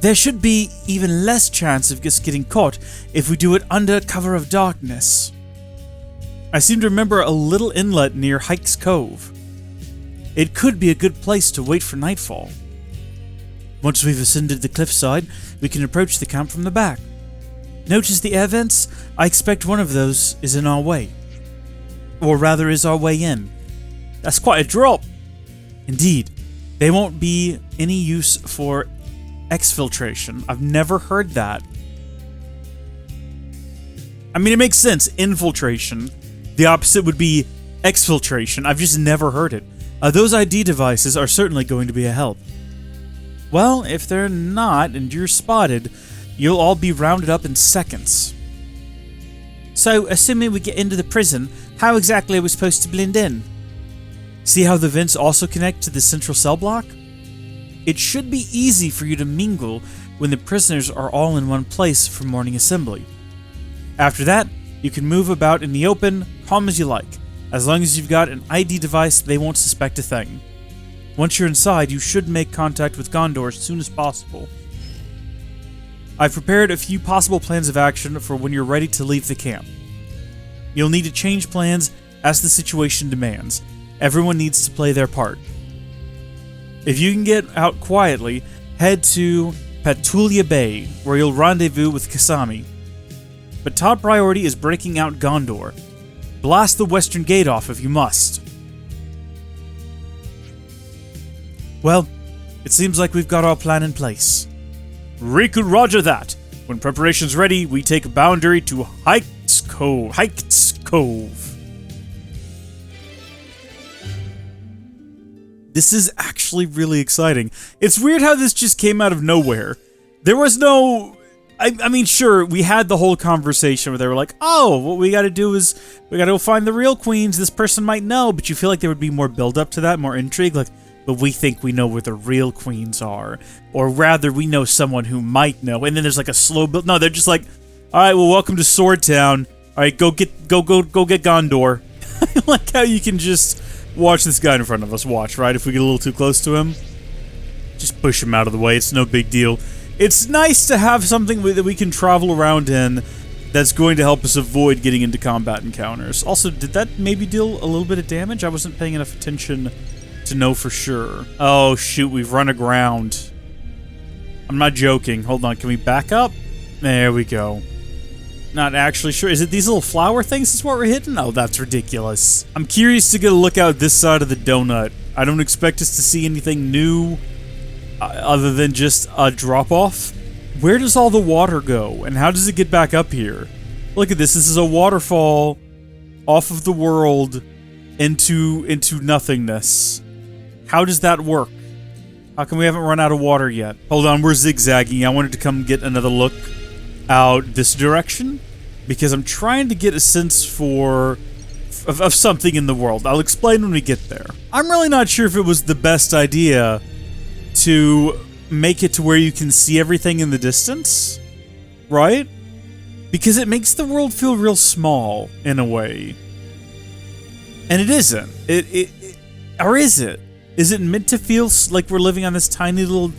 There should be even less chance of us getting caught if we do it under cover of darkness. I seem to remember a little inlet near Hike's Cove. It could be a good place to wait for nightfall. Once we've ascended the cliffside, we can approach the camp from the back. Notice the air vents? I expect one of those is in our way. Or rather, is our way in. That's quite a drop. Indeed, they won't be any use for exfiltration. I've never heard that. I mean, it makes sense. Infiltration. The opposite would be exfiltration. I've just never heard it. Those ID devices are certainly going to be a help. Well, if they're not, and you're spotted, you'll all be rounded up in seconds. So, assuming we get into the prison, how exactly are we supposed to blend in? See how the vents also connect to the central cell block? It should be easy for you to mingle when the prisoners are all in one place for morning assembly. After that, you can move about in the open, calm as you like. As long as you've got an ID device, they won't suspect a thing. Once you're inside, you should make contact with Gondor as soon as possible. I've prepared a few possible plans of action for when you're ready to leave the camp. You'll need to change plans as the situation demands. Everyone needs to play their part. If you can get out quietly, head to Petulia Bay, where you'll rendezvous with Kasami. But top priority is breaking out Gondor. Blast the western gate off if you must. Well, it seems like we've got our plan in place. Riku, roger that. When preparation's ready, we take a boundary to Hike's Cove. This is actually really exciting. It's weird how this just came out of nowhere. There was no... I mean, sure, we had the whole conversation where they were like, oh, what we gotta do is, we gotta go find the real queens, this person might know, but you feel like there would be more build-up to that, more intrigue, like, but we think we know where the real queens are. Or rather, we know someone who might know, and then there's like a slow build. No, they're just like, alright, well, welcome to Sword Town. Alright, go get Gondor. I like how you can just watch this guy in front of us, watch, right? If we get a little too close to him, just push him out of the way, it's no big deal. It's nice to have something that we can travel around in that's going to help us avoid getting into combat encounters. Also, did that maybe deal a little bit of damage? I wasn't paying enough attention to know for sure. Oh, shoot, we've run aground. I'm not joking. Hold on, can we back up? There we go. Not actually sure. Is it these little flower things is what we're hitting? Oh, that's ridiculous. I'm curious to get a look out this side of the donut. I don't expect us to see anything new other than just a drop-off. Where does all the water go, and how does it get back up here? Look at this. This is a waterfall off of the world into nothingness. How does that work? How come we haven't run out of water yet? Hold on, we're zigzagging. I wanted to come get another look out this direction because I'm trying to get a sense of something in the world. I'll explain when we get there. I'm really not sure if it was the best idea to make it to where you can see everything in the distance, right? Because it makes the world feel real small in a way. And it isn't. Or is it? Is it meant to feel like we're living on this tiny little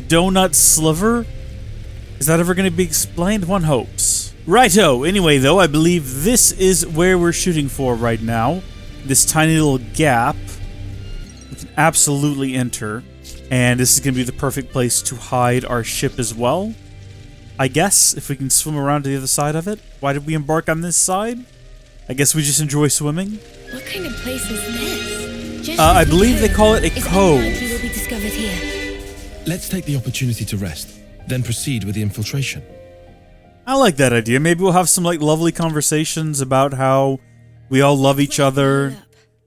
donut sliver? Is that ever going to be explained? One hopes. Righto. Anyway, though, I believe this is where we're shooting for right now. This tiny little gap. We can absolutely enter. And this is going to be the perfect place to hide our ship as well. I guess, if we can swim around to the other side of it. Why did we embark on this side? I guess we just enjoy swimming. What kind of place is this? I believe they call it a cove. Will be discovered here. Let's take the opportunity to rest, then proceed with the infiltration. I like that idea. Maybe we'll have some like lovely conversations about how we all love each other.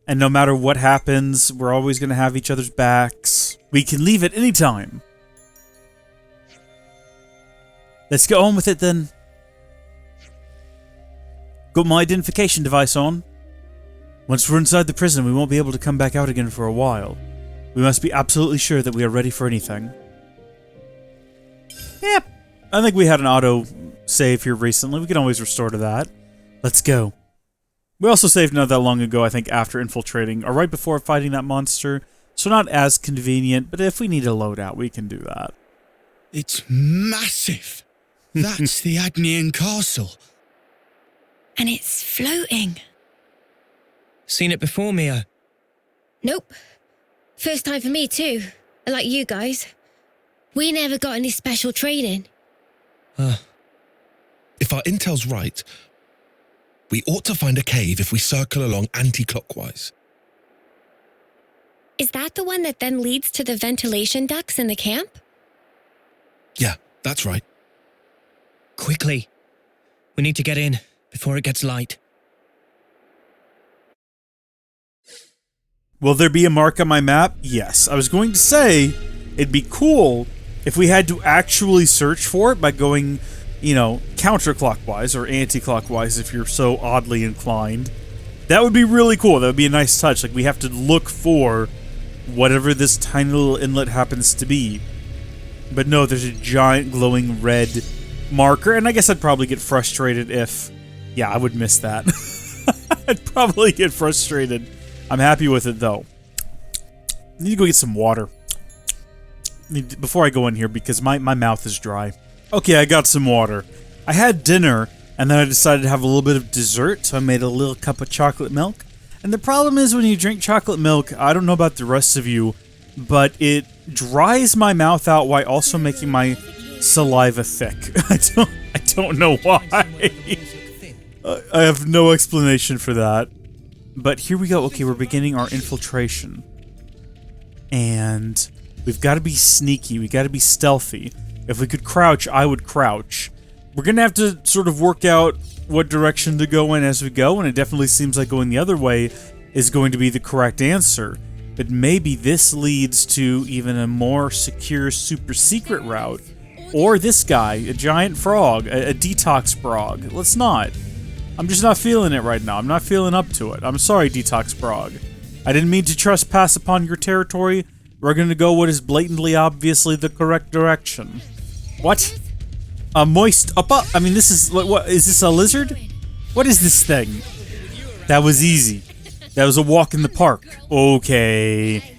And no matter what happens, we're always going to have each other's backs. We can leave at any time. Let's get on with it then. Got my identification device on. Once we're inside the prison, we won't be able to come back out again for a while. We must be absolutely sure that we are ready for anything. Yep. I think we had an auto save here recently. We can always restore to that. Let's go. We also saved not that long ago, I think, after infiltrating, or right before fighting that monster. So not as convenient, but if we need a loadout, we can do that. It's massive. That's the Agnian castle. And it's floating. Seen it before, Mia? Nope. First time for me too. Like you guys. We never got any special training. If our intel's right, we ought to find a cave if we circle along anti-clockwise. Is that the one that then leads to the ventilation ducts in the camp? Yeah, that's right. Quickly. We need to get in before it gets light. Will there be a mark on my map? Yes. I was going to say, it'd be cool if we had to actually search for it by going, you know, counterclockwise or anti-clockwise if you're so oddly inclined. That would be really cool. That would be a nice touch. Like, we have to look for whatever this tiny little inlet happens to be. But no, there's a giant glowing red marker, and I guess I'd probably get frustrated if... Yeah, I would miss that. I'd probably get frustrated. I'm happy with it, though. I need to go get some water. Before I go in here, because my mouth is dry. Okay, I got some water. I had dinner, and then I decided to have a little bit of dessert, so I made a little cup of chocolate milk. And the problem is when you drink chocolate milk, I don't know about the rest of you, but it dries my mouth out while also making my saliva thick. I don't know why. I have no explanation for that. But here we go. Okay, we're beginning our infiltration. And we've got to be sneaky. We got to be stealthy. If we could crouch, I would crouch. We're going to have to sort of work out what direction to go in as we go, and it definitely seems like going the other way is going to be the correct answer. But maybe this leads to even a more secure, super secret route. Or this guy, a giant frog, a detox frog. Let's not. I'm just not feeling it right now. I'm not feeling up to it. I'm sorry, Detox Frog. I didn't mean to trespass upon your territory. We're going to go what is blatantly, obviously, the correct direction. What? A moist upper? I mean, this is... What? Is this a lizard? What is this thing? That was easy. That was a walk in the park. Okay.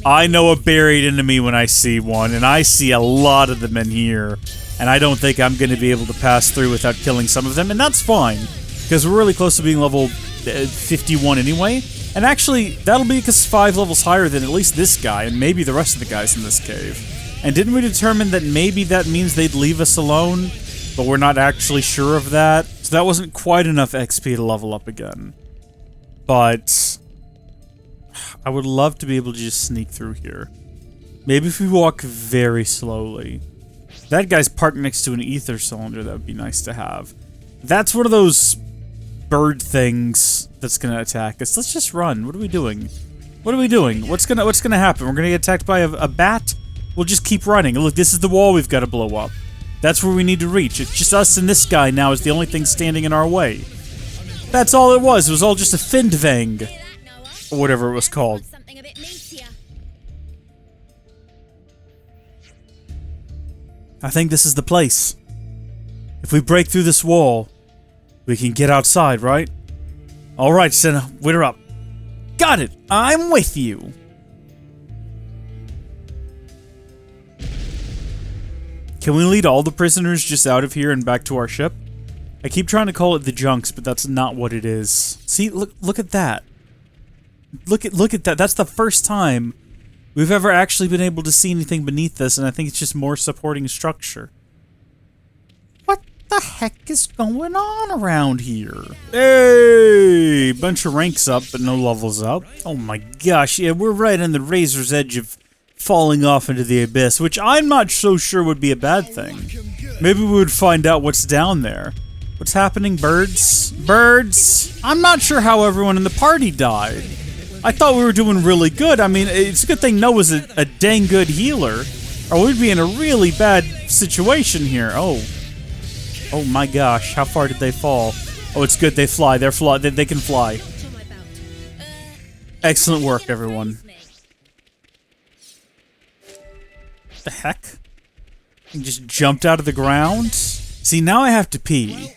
I know a buried enemy when I see one, and I see a lot of them in here. And I don't think I'm going to be able to pass through without killing some of them, and that's fine. Because we're really close to being level 51 anyway. And actually, that'll be because 5 levels higher than at least this guy, and maybe the rest of the guys in this cave. And didn't we determine that maybe that means they'd leave us alone? But we're not actually sure of that. So that wasn't quite enough XP to level up again. But I would love to be able to just sneak through here. Maybe if we walk very slowly. That guy's parked next to an ether cylinder. That would be nice to have. That's one of those bird things that's gonna attack us. Let's just run. What are we doing? What are we doing? What's gonna happen? We're gonna get attacked by a bat? We'll just keep running. Look, this is the wall we've got to blow up. That's where we need to reach. It's just us and this guy now is the only thing standing in our way. That's all it was. It was all just a Findvang. Or whatever it was called. I think this is the place. If we break through this wall, we can get outside, right? Alright, Sena, we're up. Got it! I'm with you! Can we lead all the prisoners just out of here and back to our ship? I keep trying to call it the junks, but that's not what it is. See, look at that. Look at that. That's the first time we've ever actually been able to see anything beneath this, and I think it's just more supporting structure. What the heck is going on around here? Hey! Bunch of ranks up, but no levels up. Oh my gosh, yeah, we're right on the razor's edge of falling off into the abyss, which I'm not so sure would be a bad thing. Maybe we would find out what's down there. What's happening, birds? Birds! I'm not sure how everyone in the party died. I thought we were doing really good. I mean, it's a good thing Noah's a dang good healer, or we'd be in a really bad situation here. Oh my gosh, how far did they fall? Oh, it's good they fly. They can fly. Excellent work, everyone. The heck? He just jumped out of the ground? See, now I have to pee.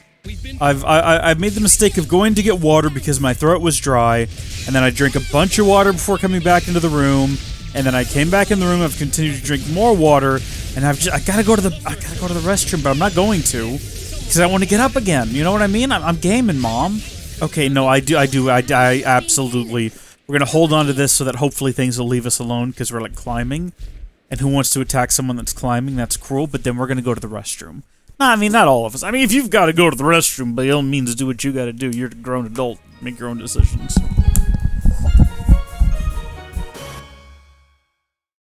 I've made the mistake of going to get water because my throat was dry, and then I drank a bunch of water before coming back into the room, and then I came back in the room. I've continued to drink more water, and I gotta go to the restroom, but I'm not going to because I want to get up again. You know what I mean? I'm gaming, Mom. Okay, no, I absolutely. We're gonna hold on to this so that hopefully things will leave us alone because we're like climbing, and who wants to attack someone that's climbing? That's cruel. But then we're gonna go to the restroom. Nah, I mean, not all of us. I mean, if you've got to go to the restroom, by all means, do what you got to do. You're a grown adult. Make your own decisions.